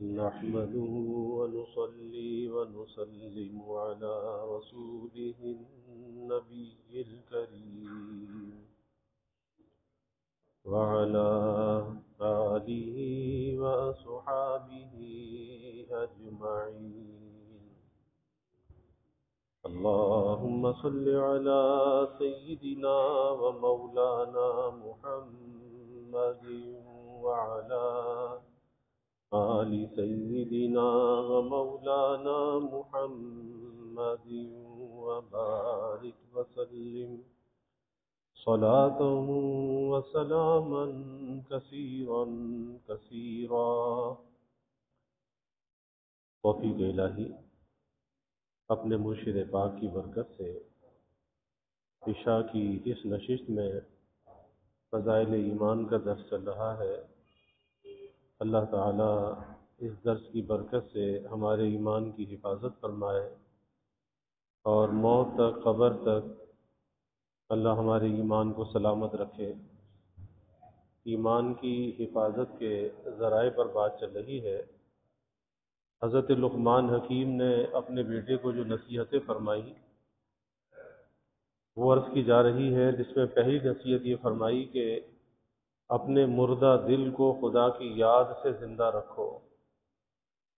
نحمده ونصلي ونسلم على رسوله النبي الكريم وعلى آله وأصحابه أجمعين. اللهم صل على سيدنا ومولانا محمد وعلى آل سيدنا ومولانا محمد وبارك وسلم صلاة وسلاما كثيرا كثيرا. توفیق الہی اپنے مرشد پاک کی برکت سے عشاء کی اس نشست میں فضائل ایمان کا درس چل رہا ہے. اللہ تعالیٰ اس درس کی برکت سے ہمارے ایمان کی حفاظت فرمائے اور موت تک قبر تک اللہ ہمارے ایمان کو سلامت رکھے. ایمان کی حفاظت کے ذرائع پر بات چل رہی ہے. حضرت لقمان حکیم نے اپنے بیٹے کو جو نصیحتیں فرمائی وہ عرض کی جا رہی ہے، جس میں پہلی نصیحت یہ فرمائی کہ اپنے مردہ دل کو خدا کی یاد سے زندہ رکھو.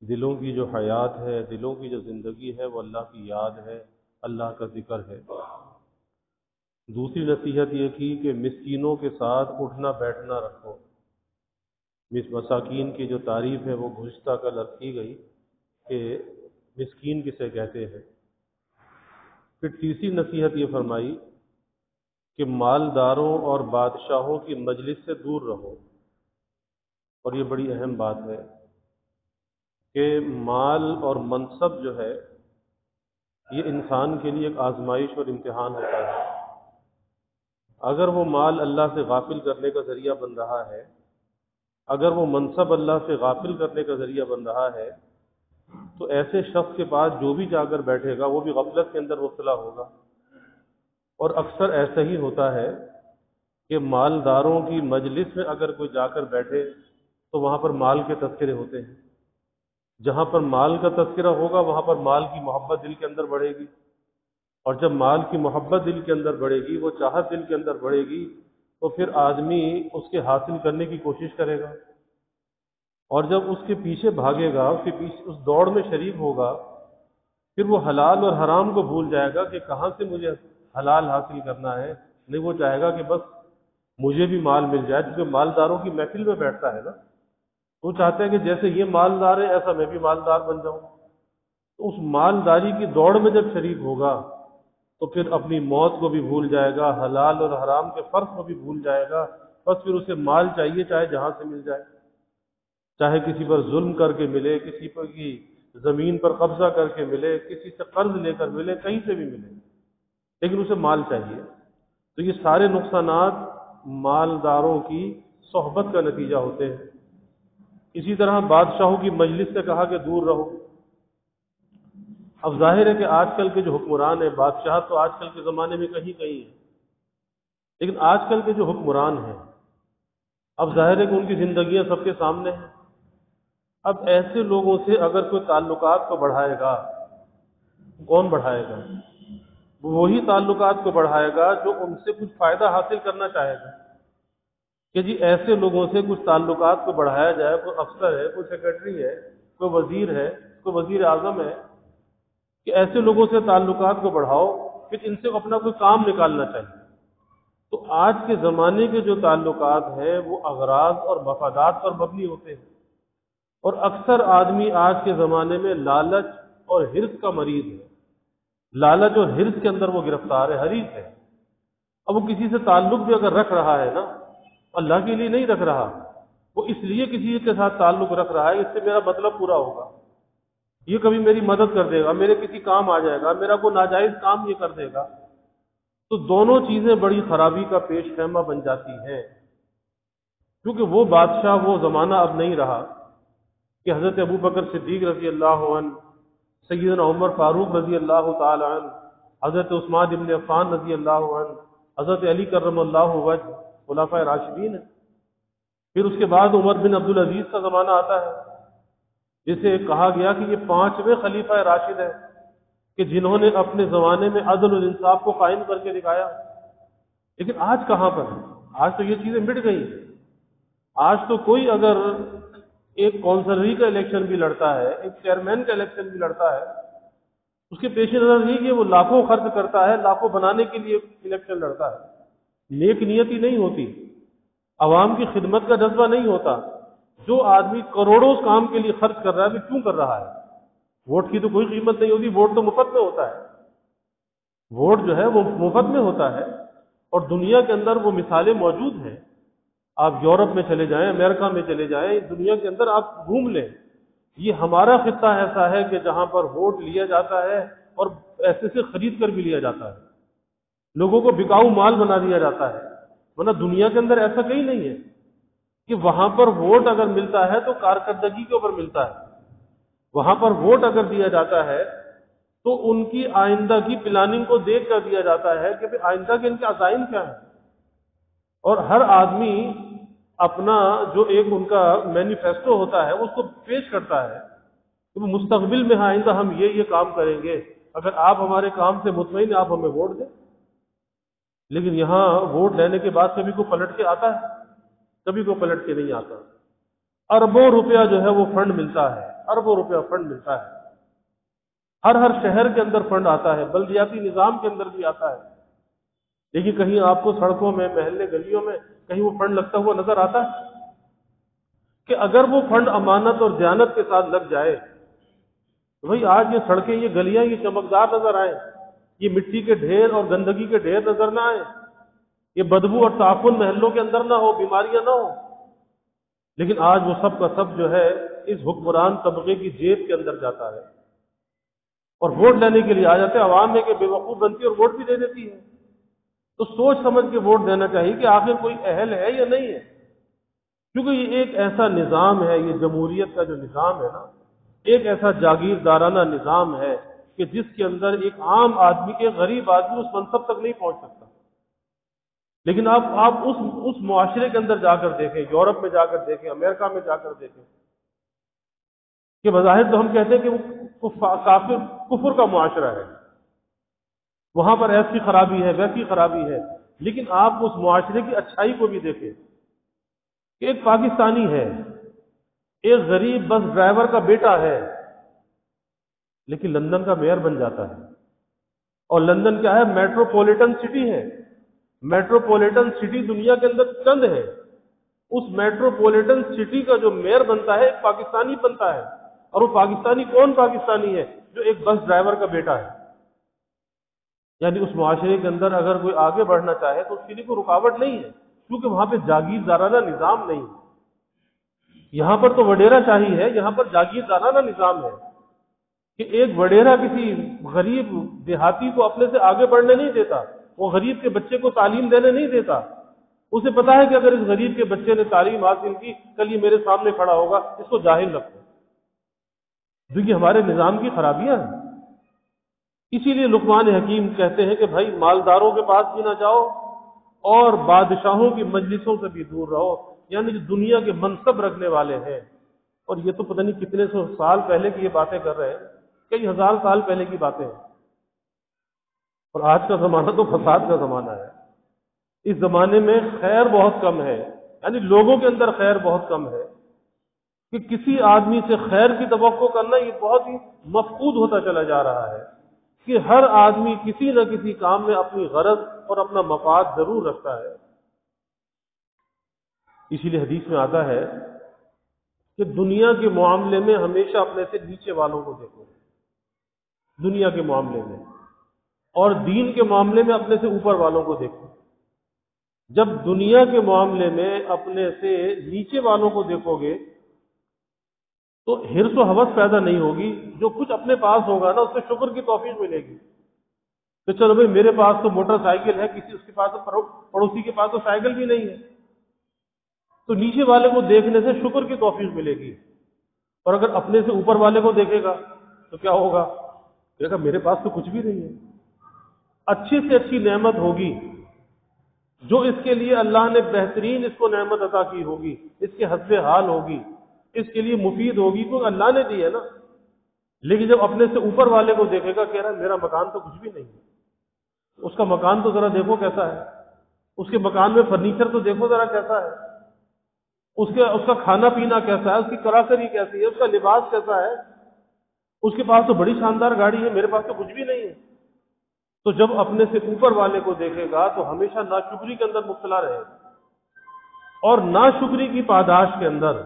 دلوں کی جو حیات ہے، دلوں کی جو زندگی ہے، وہ اللہ کی یاد ہے، اللہ کا ذکر ہے. دوسری نصیحت یہ کی کہ مسکینوں کے ساتھ اٹھنا بیٹھنا رکھو. مساکین کی جو تعریف ہے وہ گزشتہ کل عرض کی گئی کہ مسکین کسے کہتے ہیں. پھر تیسری نصیحت یہ فرمائی کہ مالداروں اور بادشاہوں کی مجلس سے دور رہو. اور یہ بڑی اہم بات ہے کہ مال اور منصب جو ہے یہ انسان کے لیے ایک آزمائش اور امتحان ہوتا ہے. اگر وہ مال اللہ سے غافل کرنے کا ذریعہ بن رہا ہے، اگر وہ منصب اللہ سے غافل کرنے کا ذریعہ بن رہا ہے، تو ایسے شخص کے پاس جو بھی جا کر بیٹھے گا وہ بھی غفلت کے اندر مبتلا ہوگا. اور اکثر ایسا ہی ہوتا ہے کہ مالداروں کی مجلس میں اگر کوئی جا کر بیٹھے تو وہاں پر مال کے تذکرے ہوتے ہیں. جہاں پر مال کا تذکرہ ہوگا وہاں پر مال کی محبت دل کے اندر بڑھے گی، اور جب مال کی محبت دل کے اندر بڑھے گی، وہ چاہت دل کے اندر بڑھے گی، تو پھر آدمی اس کے حاصل کرنے کی کوشش کرے گا. اور جب اس کے پیچھے بھاگے گا، اس کے پیچھے اس دوڑ میں شریک ہوگا، پھر وہ حلال اور حرام کو بھول جائے گا کہ کہاں سے مجھے حلال حاصل کرنا ہے. نہیں، وہ چاہے گا کہ بس مجھے بھی مال مل جائے. کیونکہ مالداروں کی محفل میں بیٹھتا ہے نا، وہ چاہتے ہیں کہ جیسے یہ مالدار ہے ایسا میں بھی مالدار بن جاؤں. تو اس مالداری کی دوڑ میں جب شریک ہوگا تو پھر اپنی موت کو بھی بھول جائے گا، حلال اور حرام کے فرق کو بھی بھول جائے گا. بس پھر اسے مال چاہیے، چاہے جہاں سے مل جائے، چاہے کسی پر ظلم کر کے ملے، کسی پر کی زمین پر قبضہ کر کے ملے، کسی سے قرض لے کر ملے، کہیں سے بھی ملے، لیکن اسے مال چاہیے. تو یہ سارے نقصانات مالداروں کی صحبت کا نتیجہ ہوتے ہیں. اسی طرح بادشاہوں کی مجلس سے کہا کہ دور رہو. اب ظاہر ہے کہ آج کل کے جو حکمران ہیں، بادشاہ تو آج کل کے زمانے میں کہیں کہیں ہیں، لیکن آج کل کے جو حکمران ہیں اب ظاہر ہے کہ ان کی زندگیاں سب کے سامنے ہیں. اب ایسے لوگوں سے اگر کوئی تعلقات کو بڑھائے گا، کون بڑھائے گا؟ وہی تعلقات کو بڑھائے گا جو ان سے کچھ فائدہ حاصل کرنا چاہے گا. کہ جی ایسے لوگوں سے کچھ تعلقات کو بڑھایا جائے، کوئی افسر ہے، کوئی سیکرٹری ہے، کوئی وزیر ہے، کوئی وزیر اعظم ہے، کہ ایسے لوگوں سے تعلقات کو بڑھاؤ پھر ان سے اپنا کوئی کام نکالنا چاہیے. تو آج کے زمانے کے جو تعلقات ہیں وہ اغراض اور مفادات پر مبنی ہوتے ہیں. اور اکثر آدمی آج کے زمانے میں لالچ اور حرص کا مریض ہے. لالچ اور حرص کے اندر وہ گرفتار ہے، حریص ہے. اب وہ کسی سے تعلق بھی اگر رکھ رہا ہے نا، اللہ کے لیے نہیں رکھ رہا، وہ اس لیے کسی کے ساتھ تعلق رکھ رہا ہے اس سے میرا مطلب پورا ہوگا، یہ کبھی میری مدد کر دے گا، میرے کسی کام آ جائے گا، میرا کوئی ناجائز کام یہ کر دے گا. تو دونوں چیزیں بڑی خرابی کا پیش خیمہ بن جاتی ہیں. کیونکہ وہ بادشاہ، وہ زمانہ اب نہیں رہا کہ حضرت ابو بکر صدیق رضی اللہ عنہ، سیدنا عمر فاروق رضی اللہ تعالی عنہ، حضرت عثمان ابن عفان رضی اللہ عنہ، حضرت علی کرم اللہ وجہ خلفائے راشدین ہیں. پھر اس کے بعد عمر بن عبدالعزیز کا زمانہ آتا ہے. جسے کہا گیا کہ یہ 5ویں خلیفہ راشد ہے کہ جنہوں نے اپنے زمانے میں عدل و انصاف کو قائم کر کے دکھایا. لیکن آج کہاں پر ہے؟ آج تو یہ چیزیں مٹ گئی. آج تو کوئی اگر ایک کونسلری کا الیکشن بھی لڑتا ہے، ایک چیئرمین کا الیکشن بھی لڑتا ہے، اس کے پیش نظر نہیں کہ وہ لاکھوں خرچ کرتا ہے، لاکھوں بنانے کے لیے الیکشن لڑتا ہے. نیک نیتی نہیں ہوتی، عوام کی خدمت کا جذبہ نہیں ہوتا. جو آدمی کروڑوں اس کام کے لیے خرچ کر رہا ہے، وہ کیوں کر رہا ہے؟ ووٹ کی تو کوئی قیمت نہیں ہوتی، ووٹ تو مفت میں ہوتا ہے. ووٹ جو ہے وہ مفت میں ہوتا ہے. اور دنیا کے اندر وہ مثالیں موجود ہیں. آپ یورپ میں چلے جائیں، امریکہ میں چلے جائیں، دنیا کے اندر آپ گھوم لیں. یہ ہمارا خطہ ایسا ہے کہ جہاں پر ووٹ لیا جاتا ہے اور ایسے سے خرید کر بھی لیا جاتا ہے، لوگوں کو بکاؤ مال بنا دیا جاتا ہے. ورنہ دنیا کے اندر ایسا کہیں نہیں ہے کہ وہاں پر ووٹ اگر ملتا ہے تو کارکردگی کے اوپر ملتا ہے. وہاں پر ووٹ اگر دیا جاتا ہے تو ان کی آئندہ کی پلاننگ کو دیکھ کر دیا جاتا ہے کہ آئندہ کے ان کے عزائم کیا ہیں. اور ہر آدمی اپنا جو ایک ان کا مینیفیسٹو ہوتا ہے اس کو پیش کرتا ہے کہ وہ مستقبل میں آئندہ ہم یہ کام کریں گے، اگر آپ ہمارے کام سے مطمئن ہیں آپ ہمیں ووٹ دیں. لیکن یہاں ووٹ لینے کے بعد کبھی کو پلٹ کے آتا ہے؟ کبھی کو پلٹ کے نہیں آتا. اربوں روپیہ جو ہے وہ فنڈ ملتا ہے، اربوں روپیہ فنڈ ملتا ہے. ہر شہر کے اندر فنڈ آتا ہے، بلدیاتی نظام کے اندر بھی آتا ہے. لیکن کہیں آپ کو سڑکوں میں، محلے گلیوں میں کہیں وہ فنڈ لگتا ہوا نظر آتا ہے؟ کہ اگر وہ فنڈ امانت اور دیانت کے ساتھ لگ جائے تو بھائی آج یہ سڑکیں، یہ گلیاں یہ چمکدار نظر آئیں، یہ مٹی کے ڈھیر اور گندگی کے ڈھیر نظر نہ آئیں، یہ بدبو اور تعفن محلوں کے اندر نہ ہو، بیماریاں نہ ہو. لیکن آج وہ سب کا سب جو ہے اس حکمران طبقے کی جیب کے اندر جاتا ہے اور ووٹ لینے کے لیے آ جاتے ہیں. عوام ہے کہ بے وقوف بنتی ہے اور ووٹ بھی دے دیتی ہے. تو سوچ سمجھ کے ووٹ دینا چاہیے کہ آخر کوئی اہل ہے یا نہیں ہے. کیونکہ یہ ایک ایسا نظام ہے، یہ جمہوریت کا جو نظام ہے نا، ایک ایسا جاگیردارانہ نظام ہے کہ جس کے اندر ایک عام آدمی، ایک غریب آدمی اس منصب تک نہیں پہنچ سکتا. لیکن آپ اس معاشرے کے اندر جا کر دیکھیں، یورپ میں جا کر دیکھیں، امریکہ میں جا کر دیکھیں کہ بظاہر تو ہم کہتے ہیں کہ وہ کافر کفر کا معاشرہ ہے، وہاں پر ایسی خرابی ہے، ویسی خرابی ہے. لیکن آپ اس معاشرے کی اچھائی کو بھی دیکھیں کہ ایک پاکستانی ہے، ایک غریب بس ڈرائیور کا بیٹا ہے، لیکن لندن کا میئر بن جاتا ہے. اور لندن کیا ہے؟ میٹروپولیٹن سٹی ہے. میٹروپولیٹن سٹی دنیا کے اندر چند ہے. اس میٹروپولیٹن سٹی کا جو میئر بنتا ہے ایک پاکستانی بنتا ہے. اور وہ پاکستانی کون پاکستانی ہے؟ جو ایک بس ڈرائیور کا بیٹا ہے. یعنی اس معاشرے کے اندر اگر کوئی آگے بڑھنا چاہے تو اس کے لیے کوئی رکاوٹ نہیں ہے، کیونکہ وہاں پہ جاگیردارانہ نظام نہیں. یہاں پر تو وڈیرا شاہی ہے، یہاں پر جاگیردارانہ نظام ہے کہ ایک وڈیرا کسی غریب دیہاتی کو اپنے سے آگے بڑھنے نہیں دیتا، وہ غریب کے بچے کو تعلیم دینے نہیں دیتا. اسے پتا ہے کہ اگر اس غریب کے بچے نے تعلیم حاصل کی، کل یہ میرے سامنے کھڑا ہوگا، اس کو جاہل رکھو. دیکھیے ہمارے نظام کی خرابیاں ہیں. اسی لیے لقمان حکیم کہتے ہیں کہ بھائی مالداروں کے پاس بھی نہ جاؤ اور بادشاہوں کی مجلسوں سے بھی دور رہو. یعنی جو دنیا کے منصب رکھنے والے ہیں، اور یہ تو پتہ نہیں کتنے سو سال پہلے کی یہ باتیں کر رہے ہیں، کئی ہزار سال پہلے کی باتیں ہیں. اور آج کا زمانہ تو فساد کا زمانہ ہے. اس زمانے میں خیر بہت کم ہے، یعنی لوگوں کے اندر خیر بہت کم ہے کہ کسی آدمی سے خیر کی توقع کرنا یہ بہت ہی مفقود ہوتا چلا جا رہا ہے کہ ہر آدمی کسی نہ کسی کام میں اپنی غرض اور اپنا مفاد ضرور رکھتا ہے. اسی لیے حدیث میں آتا ہے کہ دنیا کے معاملے میں ہمیشہ اپنے سے نیچے والوں کو دیکھو، دنیا کے معاملے میں، اور دین کے معاملے میں اپنے سے اوپر والوں کو دیکھو. جب دنیا کے معاملے میں اپنے سے نیچے والوں کو دیکھو گے تو حرص و ہوس پیدا نہیں ہوگی. جو کچھ اپنے پاس ہوگا نا اس سے شکر کی توفیق ملے گی کہ چلو بھائی میرے پاس تو موٹر سائیکل ہے، کسی اس کے پاس تو پڑوسی کے پاس تو سائیکل بھی نہیں ہے. تو نیچے والے کو دیکھنے سے شکر کی توفیق ملے گی. اور اگر اپنے سے اوپر والے کو دیکھے گا تو کیا ہوگا؟ دیکھا میرے پاس تو کچھ بھی نہیں ہے. اچھی سے اچھی نعمت ہوگی جو اس کے لیے اللہ نے بہترین اس کو نعمت عطا کی ہوگی، اس کے حسب حال ہوگی، اس کے لیے مفید ہوگی کیونکہ اللہ نے دی ہے نا. لیکن جب اپنے سے اوپر والے کو دیکھے گا کہہ رہا ہے میرا مکان تو کچھ بھی نہیں ہے, اس کا مکان تو ذرا دیکھو کیسا ہے, اس کے مکان میں فرنیچر تو دیکھو ذرا کیسا ہے, اس کا کھانا پینا کیسا ہے, اس کی کراکری کیسی ہے, اس کا لباس کیسا ہے, اس کے پاس تو بڑی شاندار گاڑی ہے, میرے پاس تو کچھ بھی نہیں ہے. تو جب اپنے سے اوپر والے کو دیکھے گا تو ہمیشہ ناشکری کے اندر مبتلا رہے گا, اور ناشکری کی پاداش کے اندر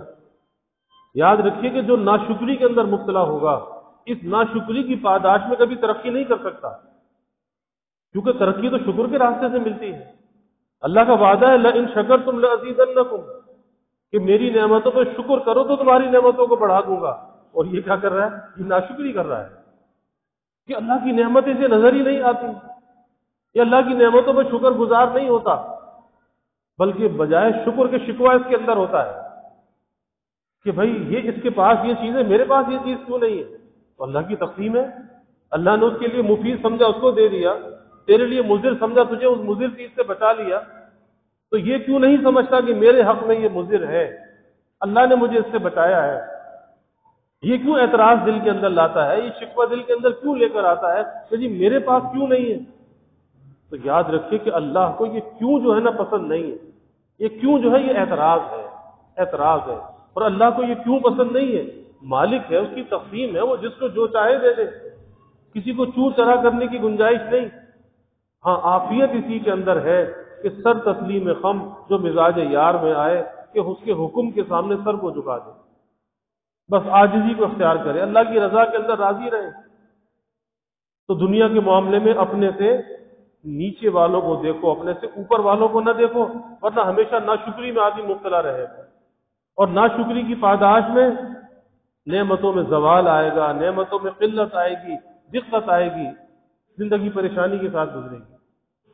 یاد رکھیے کہ جو ناشکری کے اندر مبتلا ہوگا اس ناشکری کی پاداش میں کبھی ترقی نہیں کر سکتا, کیونکہ ترقی تو شکر کے راستے سے ملتی ہے. اللہ کا وعدہ ہے لئن شکرتم لأزیدنکم, کہ میری نعمتوں پہ شکر کرو تو تمہاری نعمتوں کو بڑھا دوں گا. اور یہ کیا کر رہا ہے؟ یہ ناشکری کر رہا ہے کہ اللہ کی نعمت اسے نظر ہی نہیں آتی, یہ اللہ کی نعمتوں پہ شکر گزار نہیں ہوتا, بلکہ بجائے شکر کے شکوہ اس کے اندر ہوتا ہے کہ بھائی یہ اس کے پاس یہ چیز ہے, میرے پاس یہ چیز کیوں نہیں ہے. تو اللہ کی تقسیم ہے, اللہ نے اس کے لیے مفید سمجھا اس کو دے دیا, تیرے لیے مضر سمجھا تجھے اس مضر چیز سے بچا لیا. تو یہ کیوں نہیں سمجھتا کہ میرے حق میں یہ مضر ہے, اللہ نے مجھے اس سے بچایا ہے. یہ کیوں اعتراض دل کے اندر لاتا ہے, یہ شکوہ دل کے اندر کیوں لے کر آتا ہے کہ جی میرے پاس کیوں نہیں ہے. تو یاد رکھیے کہ اللہ کو یہ کیوں جو ہے نا پسند نہیں ہے, یہ کیوں جو ہے یہ اعتراض ہے, اعتراض ہے. اور اللہ کو یہ کیوں پسند نہیں ہے, مالک ہے, اس کی تقسیم ہے, وہ جس کو جو چاہے دے دے, کسی کو چور چرا کرنے کی گنجائش نہیں. ہاں عافیت اسی کے اندر ہے کہ سر تسلیم خم جو مزاج یار میں آئے کہ اس کے حکم کے سامنے سر کو جھکا دے, بس عاجزی کو اختیار کرے, اللہ کی رضا کے اندر راضی رہے. تو دنیا کے معاملے میں اپنے سے نیچے والوں کو دیکھو, اپنے سے اوپر والوں کو نہ دیکھو, ورنہ ہمیشہ ناشکری میں آدمی مبتلا رہے گا. اور ناشکری کی پاداش میں نعمتوں میں زوال آئے گا, نعمتوں میں قلت آئے گی, دقت آئے گی, زندگی پریشانی کے ساتھ گزرے گی.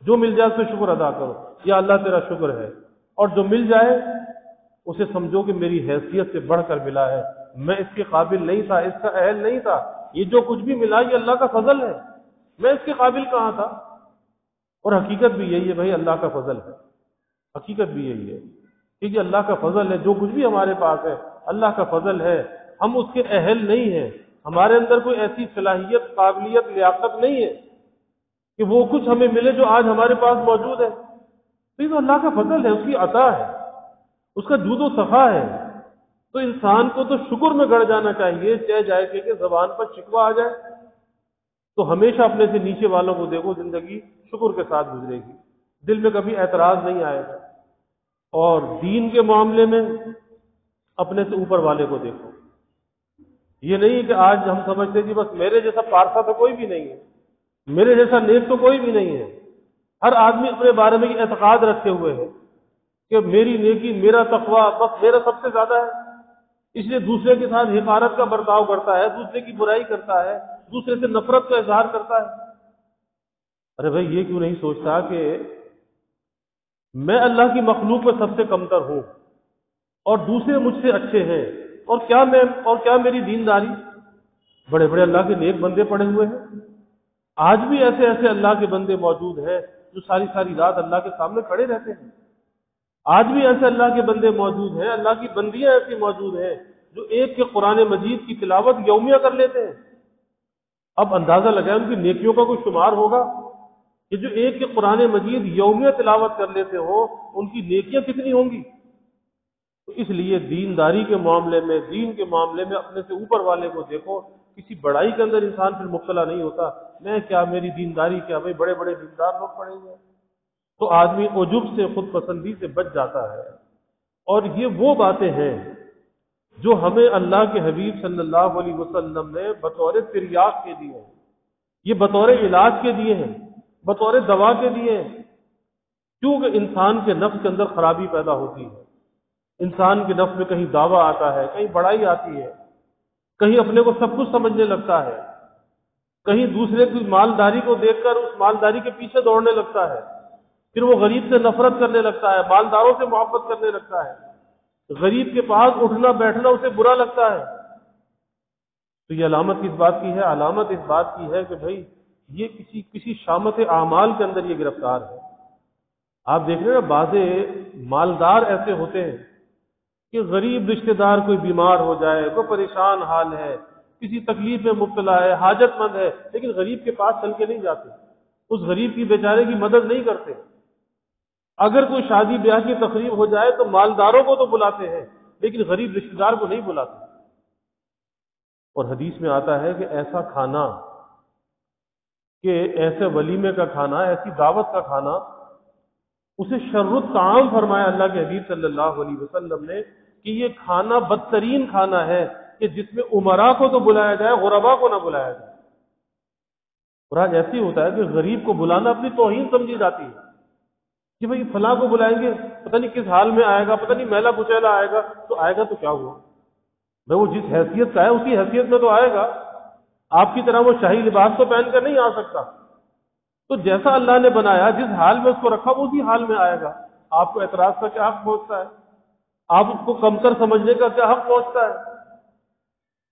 جو مل جائے اس پہ شکر ادا کرو, یا اللہ تیرا شکر ہے, اور جو مل جائے اسے سمجھو کہ میری حیثیت سے بڑھ کر ملا ہے, میں اس کے قابل نہیں تھا, اس کا اہل نہیں تھا, یہ جو کچھ بھی ملا یہ اللہ کا فضل ہے, میں اس کے قابل کہاں تھا. اور حقیقت بھی یہی ہے بھائی, اللہ کا فضل ہے, حقیقت بھی یہی ہے کہ یہ اللہ کا فضل ہے. جو کچھ بھی ہمارے پاس ہے اللہ کا فضل ہے, ہم اس کے اہل نہیں ہیں, ہمارے اندر کوئی ایسی صلاحیت, قابلیت, لیاقت نہیں ہے کہ وہ کچھ ہمیں ملے جو آج ہمارے پاس موجود ہے. تو یہ تو اللہ کا فضل ہے, اس کی عطا ہے, اس کا جود و صفا ہے. تو انسان کو تو شکر میں گڑ جانا چاہیے, چاہے جائے کہ زبان پر شکوہ آ جائے تو ہمیشہ اپنے سے نیچے والوں کو دیکھو, زندگی شکر کے ساتھ گزرے گی, دل میں کبھی اعتراض نہیں آئے گا. اور دین کے معاملے میں اپنے سے اوپر والے کو دیکھو. یہ نہیں کہ آج ہم سمجھتے کہ بس میرے جیسا پارسا تو کوئی بھی نہیں ہے, میرے جیسا نیک تو کوئی بھی نہیں ہے. ہر آدمی اپنے بارے میں یہ اعتقاد رکھے ہوئے ہے کہ میری نیکی, میرا تقویٰ بس میرا سب سے زیادہ ہے, اس لیے دوسرے کے ساتھ حقارت کا برتاؤ کرتا ہے, دوسرے کی برائی کرتا ہے, دوسرے سے نفرت کا اظہار کرتا ہے. ارے بھائی یہ کیوں نہیں سوچتا کہ میں اللہ کی مخلوق میں سب سے کمتر ہوں اور دوسرے مجھ سے اچھے ہیں, اور کیا میری دینداری. بڑے بڑے اللہ کے نیک بندے پڑے ہوئے ہیں, آج بھی ایسے ایسے اللہ کے بندے موجود ہیں جو ساری ساری رات اللہ کے سامنے کھڑے رہتے ہیں. آج بھی ایسے اللہ کے بندے موجود ہیں, اللہ کی بندیاں ایسی موجود ہیں جو ایک کے قرآن مجید کی تلاوت یومیہ کر لیتے ہیں. اب اندازہ لگائیں ان کی نیکیوں کا کوئی شمار ہوگا کہ جو ایک کے قرآن مجید یومیہ تلاوت کر لیتے ہو, ان کی نیکیاں کتنی ہوں گی. تو اس لیے دینداری کے معاملے میں, دین کے معاملے میں اپنے سے اوپر والے کو دیکھو. کسی بڑائی کے اندر انسان پھر مبتلا نہیں ہوتا, میں کیا, میری دینداری کیا, بھائی بڑے بڑے دیندار لوگ پڑے ہوئے ہیں. تو آدمی عجب سے, خود پسندی سے بچ جاتا ہے. اور یہ وہ باتیں ہیں جو ہمیں اللہ کے حبیب صلی اللہ علیہ وسلم نے بطور تریاق کے دیے ہیں, یہ بطور علاج کے دیے ہیں, بطور دوا کے دیے ہیں. کیونکہ انسان کے نفس کے اندر خرابی پیدا ہوتی ہے, انسان کے نفس میں کہیں دعویٰ آتا ہے, کہیں بڑائی آتی ہے, کہیں اپنے کو سب کچھ سمجھنے لگتا ہے, کہیں دوسرے کی مالداری کو دیکھ کر اس مالداری کے پیچھے دوڑنے لگتا ہے, پھر وہ غریب سے نفرت کرنے لگتا ہے, مالداروں سے محبت کرنے لگتا ہے, غریب کے پاس اٹھنا بیٹھنا اسے برا لگتا ہے. تو یہ علامت کس بات کی ہے؟ علامت اس بات کی ہے کہ بھائی یہ کسی شامت اعمال کے اندر یہ گرفتار ہے. آپ دیکھ رہے ہیں نا, بعض مالدار ایسے ہوتے ہیں کہ غریب رشتہ دار کوئی بیمار ہو جائے، کوئی پریشان حال ہے، کسی تکلیف میں مبتلا ہے، حاجت مند ہے، لیکن غریب کے پاس چل کے نہیں جاتے، اس غریب کی بیچارے کی مدد نہیں کرتے۔ اگر کوئی شادی بیاہ کی تقریب ہو جائے تو مالداروں کو تو بلاتے ہیں، لیکن غریب رشتہ دار کو نہیں بلاتے۔ اور حدیث میں آتا ہے کہ ایسا کھانا، کہ ایسے ولیمے کا کھانا، ایسی دعوت کا کھانا، اسے شر الطعام فرمایا اللہ کے حبیب صلی اللہ علیہ وسلم نے، کہ یہ کھانا بدترین کھانا ہے کہ جس میں امراء کو تو بلایا جائے، غرباء کو نہ بلایا جائے۔ اور آج ایسے ہی ہوتا ہے کہ غریب کو بلانا اپنی توہین سمجھی جاتی ہے، کہ بھئی فلاں کو بلائیں گے، پتہ نہیں کس حال میں آئے گا، پتہ نہیں میلا کچیلا آئے گا، تو آئے گا تو کیا ہوا بھئی، وہ جس حیثیت کا ہے اسی حیثیت میں تو آئے گا، آپ کی طرح وہ شاہی لباس تو پہن کر نہیں آ سکتا۔ تو جیسا اللہ نے بنایا، جس حال میں اس کو رکھا، وہ اسی حال میں آئے گا۔ آپ کو اعتراض کا کیا حق پہنچتا ہے؟ آپ اس کو کمتر سمجھنے کا کیا حق پہنچتا ہے؟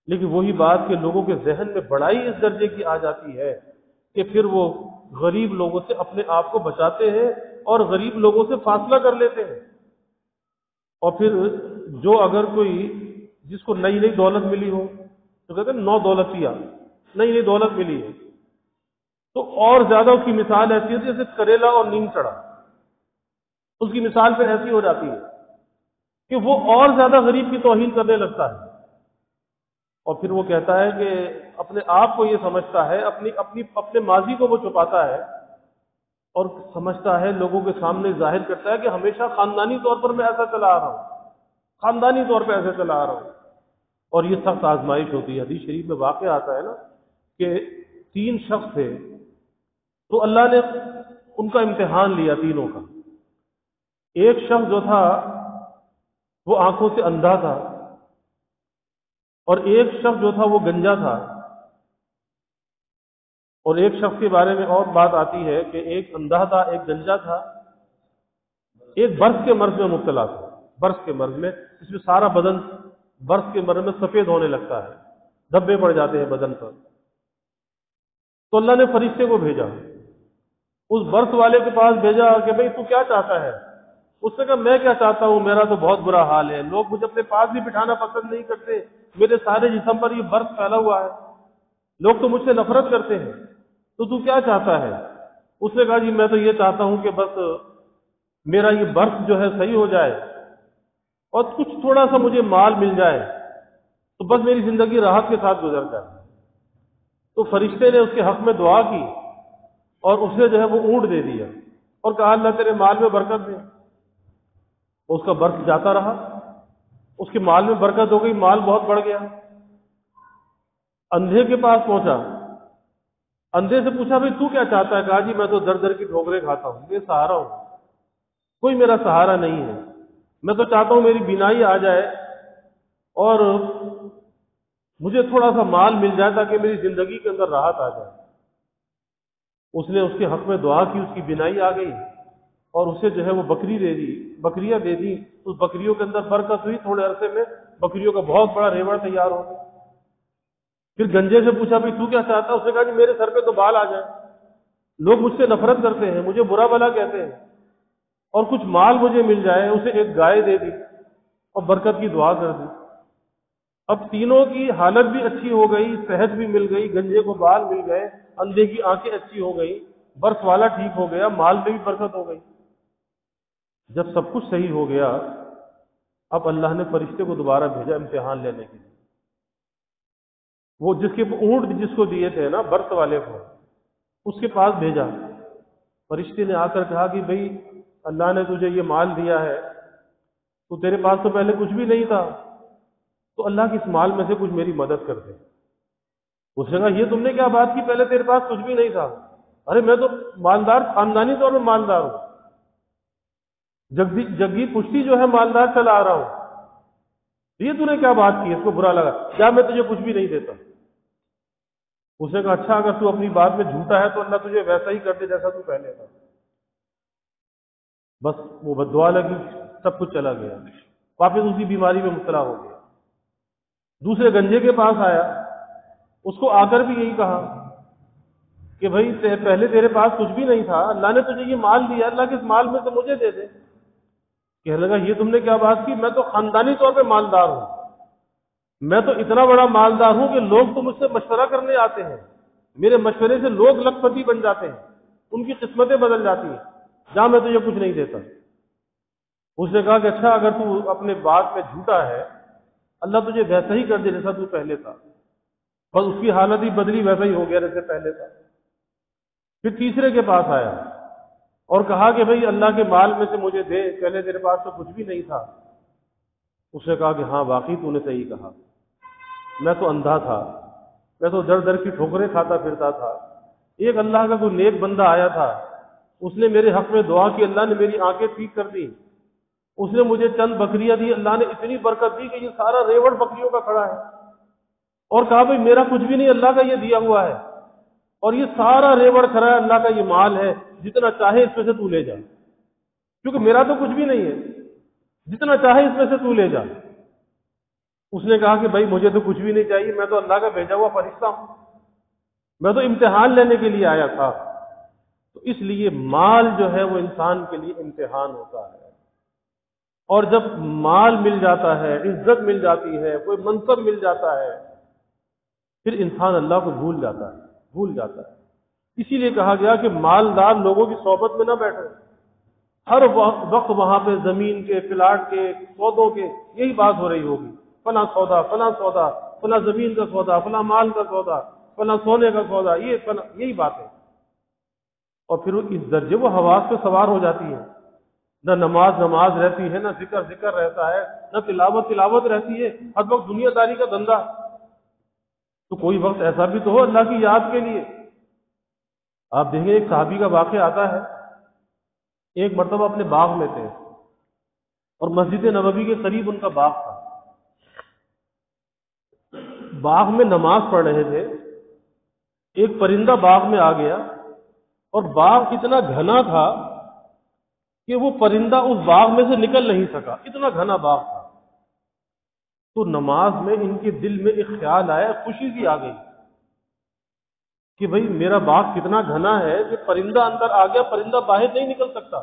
لیکن وہی بات کہ لوگوں کے ذہن میں بڑائی اس درجے کی آ جاتی ہے کہ پھر وہ غریب لوگوں سے اپنے آپ کو بچاتے ہیں اور غریب لوگوں سے فاصلہ کر لیتے ہیں۔ اور پھر جو اگر کوئی جس کو نئی نئی دولت ملی ہو، تو کہتے ہیں نو دولتیا، نئی نئی دولت ملی ہے، تو اور زیادہ اس کی مثال ایسی ہوتی ہے جیسے کریلا اور نیم چڑھا، اس کی مثال پھر ایسی ہو جاتی ہے کہ وہ اور زیادہ غریب کی توہین کرنے لگتا ہے، اور پھر وہ کہتا ہے کہ اپنے آپ کو یہ سمجھتا ہے، اپنے ماضی کو وہ چھپاتا ہے، اور سمجھتا ہے، لوگوں کے سامنے ظاہر کرتا ہے کہ ہمیشہ خاندانی طور پر میں ایسا چلا آ رہا ہوں، خاندانی طور پہ ایسے چلا آ رہا ہوں۔ اور یہ سخت آزمائش ہوتی ہے۔ حدیث شریف میں واقعہ آتا ہے نا کہ 3 شخص تھے، تو اللہ نے ان کا امتحان لیا تینوں کا۔ ایک شخص جو تھا وہ آنکھوں سے اندھا تھا، اور ایک شخص جو تھا وہ گنجا تھا، اور ایک شخص کے بارے میں اور بات آتی ہے کہ ایک اندھا تھا، ایک گنجا تھا، ایک برس کے مرض میں مبتلا تھا، برس کے مرض میں، اس میں سارا بدن برس کے مرض میں سفید ہونے لگتا ہے، دھبے پڑ جاتے ہیں بدن پر۔ تو اللہ نے فرشتے کو بھیجا، اس برس والے کے پاس بھیجا کہ بھئی تو کیا چاہتا ہے؟ اس نے کہا میں کیا چاہتا ہوں، میرا تو بہت برا حال ہے، لوگ مجھے اپنے پاس بھی بٹھانا پسند نہیں کرتے، میرے سارے جسم پر یہ برس پھیلا ہوا ہے، لوگ تو مجھ سے نفرت کرتے ہیں، تو کیا چاہتا ہے؟ اس نے کہا جی میں تو یہ چاہتا ہوں کہ بس میرا یہ برس جو ہے صحیح ہو جائے، اور کچھ تھوڑا سا مجھے مال مل جائے، تو بس میری زندگی راحت کے ساتھ گزر جائے۔ تو فرشتے نے اس کے حق میں دعا کی، اور اسے جو ہے وہ اونٹ دے دیا، اور کہا اللہ تیرے مال میں برکت دے۔ اس کا برس جاتا رہا، اس کے مال میں برکت ہو گئی، مال بہت بڑھ گیا۔ اندھے کے پاس پہنچا، اندھے سے پوچھا بھئی تو کیا چاہتا ہے؟ کہا جی میں تو در در کی ٹھوکریں کھاتا ہوں، بے سہارا ہوں، کوئی میرا سہارا نہیں ہے، میں تو چاہتا ہوں میری بینائی آ جائے اور مجھے تھوڑا سا مال مل جائے تاکہ میری زندگی کے اندر راحت آ جائے۔ اس نے اس کے حق میں دعا کی، اس کی بینائی آ گئی، اور اسے جو ہے وہ بکری دے دی، بکریاں دے دی، اس بکریوں کے اندر برکت ہوئی، تھوڑے عرصے میں بکریوں کا بہت بڑا ریوڑ تیار ہو گیا۔ پھر گنجے سے پوچھا بھئی تو کیا چاہتا ہے؟ اس نے کہا جی میرے سر پہ تو بال آ جائے، لوگ مجھ سے نفرت کرتے ہیں، مجھے برا بھلا کہتے ہیں، اور کچھ مال مجھے مل جائے۔ اسے ایک گائے دے دی اور برکت کی دعا کر دی۔ اب تینوں کی حالت بھی اچھی ہو گئی، صحت بھی مل گئی، گنجے کو بال مل گئے، اندھے کی آنکھیں اچھی ہو گئی، برس والا ٹھیک ہو گیا، مال میں بھی برکت ہو گئی۔ جب سب کچھ صحیح ہو گیا، اب اللہ نے فرشتے کو دوبارہ بھیجا امتحان لینے کے لیے۔ وہ جس کے اونٹ جس کو دیے تھے نا، برس والے کو، اس کے پاس بھیجا۔ فرشتے نے آ کر کہا کہ بھئی اللہ نے تجھے یہ مال دیا ہے، تو تیرے پاس تو پہلے کچھ بھی نہیں تھا، تو اللہ کی اس مال میں سے کچھ میری مدد کر دے۔ اس نے کہا یہ تم نے کیا بات کی، پہلے تیرے پاس کچھ بھی نہیں تھا؟ ارے میں تو مالدار، خاندانی طور پر مالدار ہوں، جگی پشتی جو ہے مالدار چلا آ رہا ہوں، یہ تو نے کیا بات کی؟ اس کو برا لگا، کیا میں تجھے کچھ بھی نہیں دیتا؟ اس نے کہا اچھا اگر تو اپنی بات میں جھوٹا ہے تو اللہ تجھے ویسا ہی کر دے جیسا تو پہلے تھا۔ بس وہ بددعا لگی، سب کچھ چلا گیا، واپس اسی بیماری میں مبتلا ہو گیا۔ دوسرے گنجے کے پاس آیا، اس کو آ کر بھی یہی کہا کہ بھائی پہلے تیرے پاس کچھ بھی نہیں تھا، اللہ نے تجھے یہ مال دیا، اللہ کے اس مال میں سے مجھے دے دے۔ کہنے لگا یہ تم نے کیا بات کی؟ میں تو خاندانی طور پہ مالدار ہوں، میں تو اتنا بڑا مالدار ہوں کہ لوگ تو مجھ سے مشورہ کرنے آتے ہیں، میرے مشورے سے لوگ لکھ پتی بن جاتے ہیں، ان کی قسمتیں بدل جاتی ہیں، جہاں میں تجھے کچھ نہیں دیتا۔ اس نے کہا کہ اچھا اگر تو اپنے بات پہ جھوٹا ہے، اللہ تجھے ویسا ہی کر دے جیسا تو پہلے تھا، بس اس کی حالت ہی بدلی، ویسا ہی ہو گیا جیسے پہلے تھا۔ پھر تیسرے کے پاس آیا اور کہا کہ بھئی اللہ کے مال میں سے مجھے دے، پہلے تیرے پاس تو کچھ بھی نہیں تھا۔ اس نے کہا کہ ہاں واقعی تو نے صحیح کہا، میں تو اندھا تھا، میں تو در در کی ٹھوکریں کھاتا پھرتا تھا، ایک اللہ کا کوئی نیک بندہ آیا تھا، اس نے میرے حق میں دعا کی، اللہ نے میری آنکھیں ٹھیک کر دی، اس نے مجھے چند بکریاں دی، اللہ نے اتنی برکت دی کہ یہ سارا ریوڑ بکریوں کا کھڑا ہے، اور کہا بھئی میرا کچھ بھی نہیں، اللہ کا یہ دیا ہوا ہے، اور یہ سارا ریوڑ کھڑا ہے، اللہ کا یہ مال ہے، جتنا چاہے اس میں سے تو لے جا، کیونکہ میرا تو کچھ بھی نہیں ہے، جتنا چاہے اس میں سے تو لے جا۔ اس نے کہا کہ بھائی مجھے تو کچھ بھی نہیں چاہیے، میں تو اللہ کا بھیجا ہوا فرشتہ ہوں، میں تو امتحان لینے کے لیے آیا تھا۔ تو اس لیے مال جو ہے وہ انسان کے لیے امتحان ہوتا ہے، اور جب مال مل جاتا ہے، عزت مل جاتی ہے، کوئی منصب مل جاتا ہے، پھر انسان اللہ کو بھول جاتا ہے۔ اسی لیے کہا گیا کہ مالدار لوگوں کی صحبت میں نہ بیٹھو، ہر وقت وہاں پہ زمین کے، پلاٹ کے، سودوں کے یہی بات ہو رہی ہوگی، فلاں سودا، فلاں سودا، فلاں زمین کا سودا، فلاں مال کا سودا، فلاں سونے کا سودا، یہی بات ہے۔ اور پھر اس درجے وہ حواس پہ سوار ہو جاتی ہے، نہ نماز رہتی ہے، نہ ذکر رہتا ہے، نہ تلاوت رہتی ہے، ہر وقت دنیا داری کا دھندا۔ تو کوئی وقت ایسا بھی تو ہو اللہ کی یاد کے لیے۔ آپ دیکھیں ایک صحابی کا واقعہ آتا ہے، ایک مرتبہ اپنے باغ میں تھے اور مسجد نبوی کے قریب ان کا باغ تھا، باغ میں نماز پڑھ رہے تھے، ایک پرندہ باغ میں آ گیا اور باغ اتنا گھنا تھا کہ وہ پرندہ اس باغ میں سے نکل نہیں سکا، اتنا گھنا باغ تھا۔ تو نماز میں ان کے دل میں ایک خیال آیا، خوشی سی آ گئی کہ بھئی میرا باغ کتنا گھنا ہے کہ پرندہ اندر آ گیا، پرندہ باہر نہیں نکل سکتا،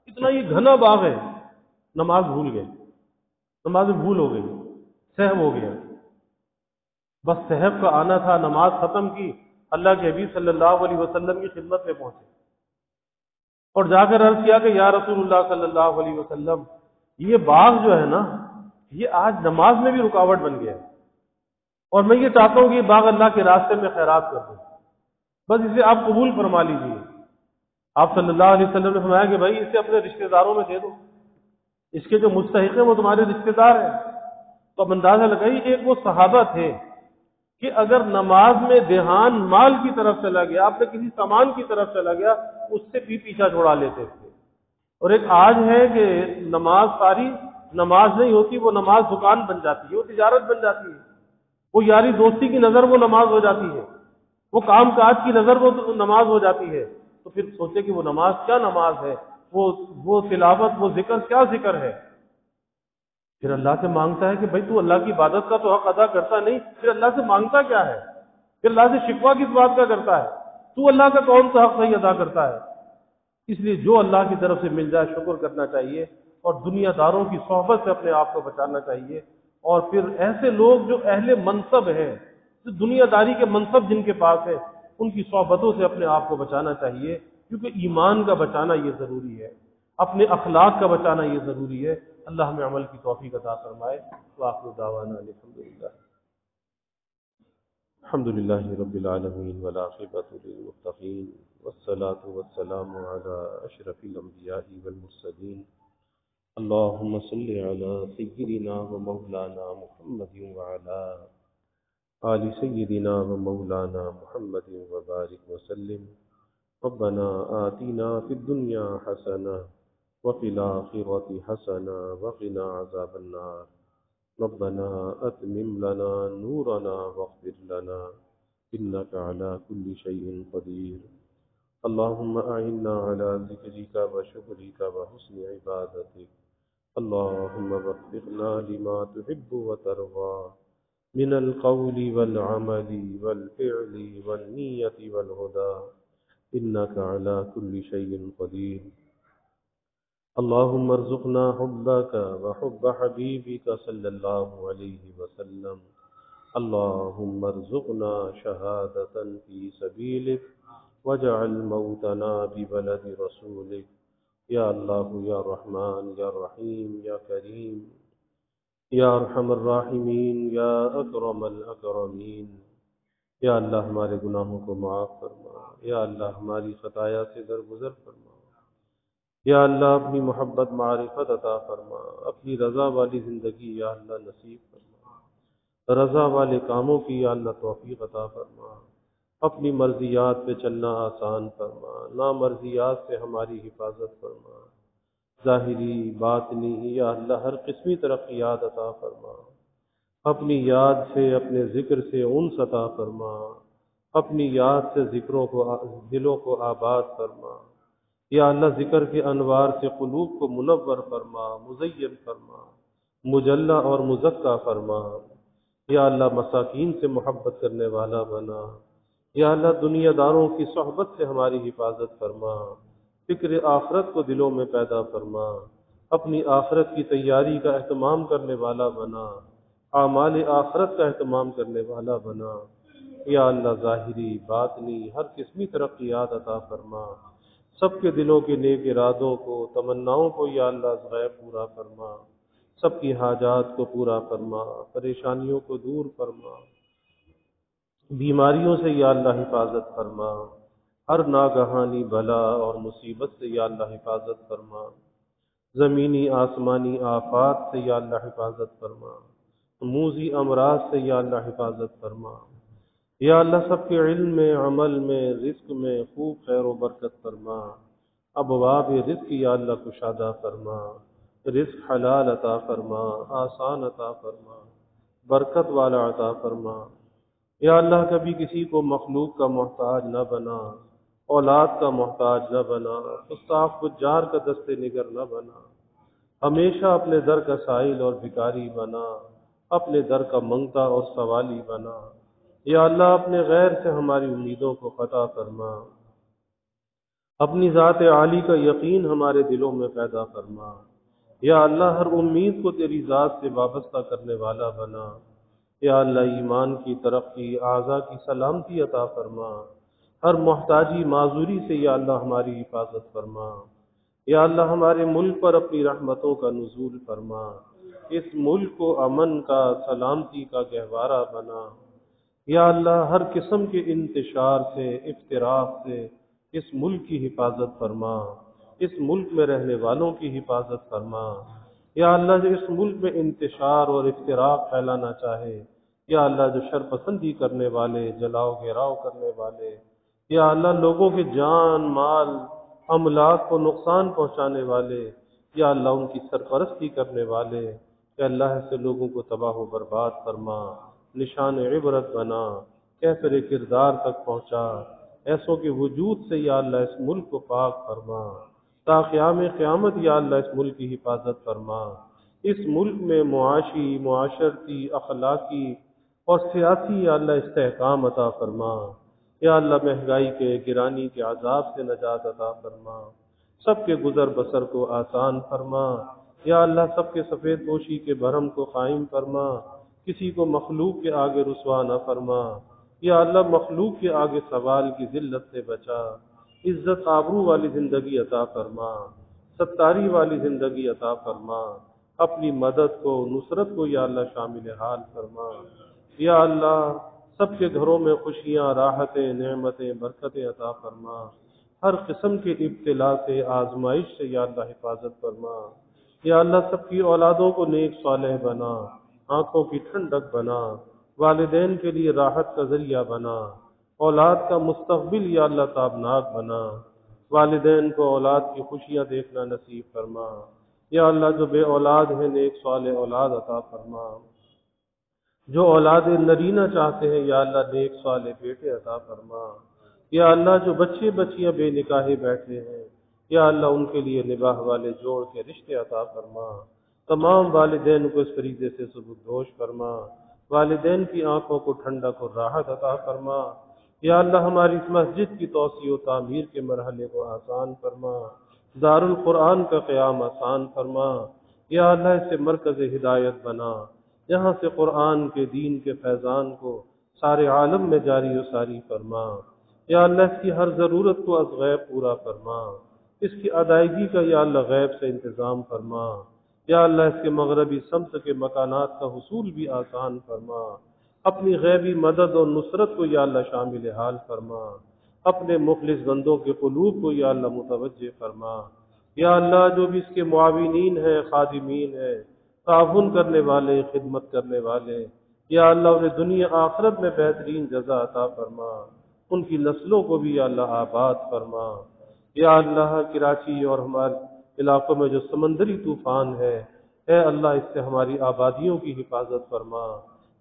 اتنا یہ گھنا باغ ہے۔ نماز بھول گئے، نماز میں بھول ہو گئی، سہو ہو گیا، بس صحب کا آنا تھا، نماز ختم کی، اللہ کے حبیب صلی اللہ علیہ وسلم کی خدمت میں پہنچے اور جا کر عرض کیا کہ یا رسول اللہ صلی اللہ علیہ وسلم، یہ باغ جو ہے نا، یہ آج نماز میں بھی رکاوٹ بن گیا ہے، اور میں یہ چاہتا ہوں کہ یہ باغ اللہ کے راستے میں خیرات کر دوں، بس اسے آپ قبول فرما لیجیے۔ آپ صلی اللہ علیہ وسلم نے فرمایا کہ بھائی اسے اپنے رشتہ داروں میں دے دو، اس کے جو مستحق ہیں وہ تمہارے رشتہ دار ہیں۔ تو اب اندازہ لگائی، ایک وہ صحابہ تھے کہ اگر نماز میں دھیان مال کی طرف چلا گیا، آپ نے کسی سامان کی طرف چلا گیا، اس سے بھی پیچھا چھوڑا لیتے تھے۔ اور ایک آج ہے کہ نماز ساری نماز نہیں ہوتی، وہ نماز دکان بن جاتی ہے، وہ تجارت بن جاتی ہے، وہ یاری دوستی کی نظر وہ نماز ہو جاتی ہے، وہ کام کاج کی نظر وہ نماز ہو جاتی ہے۔ تو پھر سوچے کہ وہ نماز کیا نماز ہے، وہ تلاوت، وہ ذکر کیا ذکر ہے۔ پھر اللہ سے مانگتا ہے کہ بھائی تو اللہ کی عبادت کا تو حق ادا کرتا نہیں، پھر اللہ سے مانگتا کیا ہے، پھر اللہ سے شکوہ کس بات کا کرتا ہے، تو اللہ کا کون سا حق صحیح ادا کرتا ہے۔ اس لیے جو اللہ کی طرف سے مل جائے شکر کرنا چاہیے، اور دنیا داروں کی صحبت سے اپنے آپ کو بچانا چاہیے، اور پھر ایسے لوگ جو اہل منصب ہیں، جو دنیا داری کے منصب جن کے پاس ہے، ان کی صحبتوں سے اپنے آپ کو بچانا چاہیے، کیونکہ ایمان کا بچانا یہ ضروری ہے، اپنے اخلاق کا بچانا یہ ضروری ہے۔ اللہ ہمیں عمل کی توفیق عطا فرمائے۔ وآخر دعوانا الحمد للہ رب العالمین والعاقبۃ للمتقین والصلاة والسلام علی اشرف الانبیاء والمرسلین اللہم صل علی سیدنا و مولانا محمد وعلی آل سیدنا و مولانا محمد وبارک وسلم۔ ربنا آتنا فی الدنیا حسنہ وفی الآخرۃ حسنہ وقنا عذاب النار۔ ربنا اتمم لنا نورنا واغفر لنا انک علی کل شیء قدیر۔ اللہم اعنا علی ذکرک وشکرک وحسن عبادتک۔ اللہم وفقنا لما تحب وترضى من القول والعمل والفعل والنیة والهدى انک علی کل شیء قدیر۔ اللهم ارزقنا حبك وحب حبيبك صلى الله عليه وسلم. اللهم ارزقنا شهادة في سبيلك واجعل موتنا ببلد رسولك. یا اللہ یا رحمان یا رحیم یا کریم یا ارحم الراحمین یا اکرم الاکرمین. یا اللہ ہمارے گناہوں کو معاف فرما. یا اللہ ہماری خطایا سے درگزر فرما. یا اللہ اپنی محبت معرفت عطا فرما. اپنی رضا والی زندگی یا اللہ نصیب فرما. رضا والے کاموں کی یا اللہ توفیق عطا فرما. اپنی مرضیات پہ چلنا آسان فرما. نامرضیات سے ہماری حفاظت فرما. ظاہری باطنی یا اللہ ہر قسمی ترقیات عطا فرما. اپنی یاد سے اپنے ذکر سے انس عطا فرما. اپنی یاد سے ذکروں کو دلوں کو آباد فرما. یا اللہ ذکر کے انوار سے قلوب کو منور فرما، مزین فرما، مجلہ اور مزکہ فرما. یا اللہ مساکین سے محبت کرنے والا بنا. یا اللہ دنیا داروں کی صحبت سے ہماری حفاظت فرما. فکر آخرت کو دلوں میں پیدا فرما. اپنی آخرت کی تیاری کا اہتمام کرنے والا بنا. اعمال آخرت کا اہتمام کرنے والا بنا. یا اللہ ظاہری باطنی ہر قسمی ترقیات عطا فرما. سب کے دلوں کے نیک ارادوں کو تمناؤں کو یا اللہ غیب پورا فرما. سب کی حاجات کو پورا فرما. پریشانیوں کو دور فرما. بیماریوں سے یا اللہ حفاظت فرما. ہر ناگہانی بلا اور مصیبت سے یا اللہ حفاظت فرما. زمینی آسمانی آفات سے یا اللہ حفاظت فرما. موذی امراض سے یا اللہ حفاظت فرما. یا اللہ سب کے علم میں، عمل میں، رزق میں خوب خیر و برکت فرما. ابواب رزق یا اللہ کشادہ فرما. رزق حلال عطا فرما، آسان عطا فرما، برکت والا عطا فرما. یا اللہ کبھی کسی کو مخلوق کا محتاج نہ بنا، اولاد کا محتاج نہ بنا، استاف فجار کا دست نگر نہ بنا. ہمیشہ اپنے در کا سائل اور بھکاری بنا. اپنے در کا منگتا اور سوالی بنا. یا اللہ اپنے غیر سے ہماری امیدوں کو قطع فرما. اپنی ذات عالی کا یقین ہمارے دلوں میں پیدا فرما. یا اللہ ہر امید کو تیری ذات سے وابستہ کرنے والا بنا. یا اللہ ایمان کی ترقی، اعضاء کی سلامتی عطا فرما. ہر محتاجی معذوری سے یا اللہ ہماری حفاظت فرما. یا اللہ ہمارے ملک پر اپنی رحمتوں کا نزول فرما. اس ملک کو امن کا، سلامتی کا گہوارہ بنا. یا اللہ ہر قسم کے انتشار سے، افتراق سے اس ملک کی حفاظت فرما. اس ملک میں رہنے والوں کی حفاظت فرما. یا اللہ جو اس ملک میں انتشار اور افتراق پھیلانا چاہے، یا اللہ جو شر پسندی کرنے والے، جلاؤ گھیراؤ کرنے والے، یا اللہ لوگوں کے جان مال املاک کو نقصان پہنچانے والے، یا اللہ ان کی سرپرستی کرنے والے، کہ اللہ سے لوگوں کو تباہ و برباد فرما. نشان عبرت بنا، کیفر کردار تک پہنچا. ایسوں کے وجود سے یا اللہ اس ملک کو پاک فرما. تا قیام قیامت یا اللہ اس ملک کی حفاظت فرما. اس ملک میں معاشی، معاشرتی، اخلاقی اور سیاسی یا اللہ استحکام عطا فرما. یا اللہ مہنگائی کے، گرانی کے عذاب سے نجات عطا فرما. سب کے گزر بسر کو آسان فرما. یا اللہ سب کے سفید پوشی کے بھرم کو قائم فرما. کسی کو مخلوق کے آگے رسوا نہ فرما. یا اللہ مخلوق کے آگے سوال کی ذلت سے بچا. عزت آبرو والی زندگی عطا فرما. ستاری والی زندگی عطا فرما. اپنی مدد کو، نصرت کو یا اللہ شامل حال فرما. یا اللہ سب کے گھروں میں خوشیاں، راحتیں، نعمتیں، برکتیں عطا فرما. ہر قسم کے ابتلا سے، آزمائش سے یا اللہ حفاظت فرما. یا اللہ سب کی اولادوں کو نیک صالح بنا. آنکھوں کی ٹھنڈک بنا. والدین کے لیے راحت کا ذریعہ بنا. اولاد کا مستقبل یا اللہ تابناک بنا. والدین کو اولاد کی خوشیاں دیکھنا نصیب فرما. یا اللہ جو بے اولاد ہیں نیک صالح اولاد عطا فرما. جو اولاد نرینہ چاہتے ہیں یا اللہ نیک صالح بیٹے عطا فرما. یا اللہ جو بچے بچیاں بے نکاح بیٹھے ہیں یا اللہ ان کے لیے نباہ والے جوڑ کے رشتے عطا فرما. تمام والدین کو اس فریضے سے سبکدوش فرما. والدین کی آنکھوں کو ٹھنڈک اور راحت عطا فرما. یا اللہ ہماری اس مسجد کی توسیع و تعمیر کے مرحلے کو آسان فرما. دار القرآن کا قیام آسان فرما، یا اللہ اسے مرکز ہدایت بنا، یہاں سے قرآن کے دین کے فیضان کو سارے عالم میں جاری و ساری فرما، یا اللہ اس کی ہر ضرورت کو از غیب پورا فرما، اس کی ادائیگی کا یا اللہ غیب سے انتظام فرما، یا اللہ اس کے مغربی سمت کے مکانات کا حصول بھی آسان فرما، اپنی غیبی مدد اور نصرت کو یا اللہ شامل حال فرما، اپنے مخلص بندوں کے قلوب کو یا اللہ متوجہ فرما، یا اللہ جو بھی اس کے معاونین ہیں، خادمین ہیں، تعاون کرنے والے، خدمت کرنے والے، یا اللہ انہیں دنیا آخرت میں بہترین جزا عطا فرما، ان کی نسلوں کو بھی یا اللہ آباد فرما، یا اللہ کراچی اور ہمارے علاقوں میں جو سمندری طوفان ہے، اے اللہ اس سے ہماری آبادیوں کی حفاظت فرما،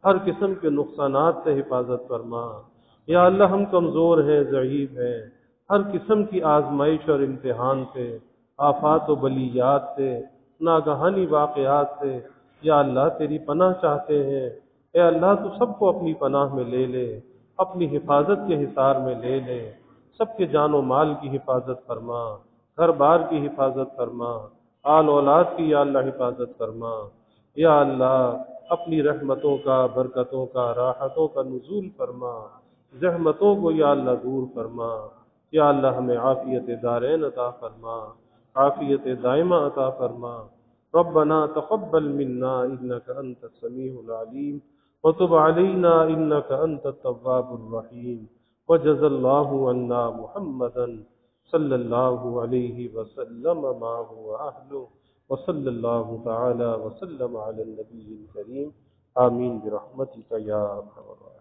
ہر قسم کے نقصانات سے حفاظت فرما، یا اللہ ہم کمزور ہیں، ضعیف ہیں، ہر قسم کی آزمائش اور امتحان سے، آفات و بلیات سے، ناگہانی واقعات سے یا اللہ تیری پناہ چاہتے ہیں، اے اللہ تو سب کو اپنی پناہ میں لے لے، اپنی حفاظت کے حصار میں لے لے، سب کے جان و مال کی حفاظت فرما، گھر بار کی حفاظت فرما، آل اولاد کی یا اللہ حفاظت فرما، یا اللہ اپنی رحمتوں کا، برکتوں کا، راحتوں کا نزول فرما، زحمتوں کو یا اللہ دور فرما، یا اللہ ہمیں عافیت دارین عطا فرما، عافیت دائمہ عطا فرما، ربنا تقبل منا انك انت السميع العليم وتب علينا انك انت التواب الرحيم وجزى الله عنا محمدا صلى الله عليه وسلم ما هو اهله وصلى الله تعالى وسلم على النبي الكريم آمين برحمتك يا ارحم الراحمين.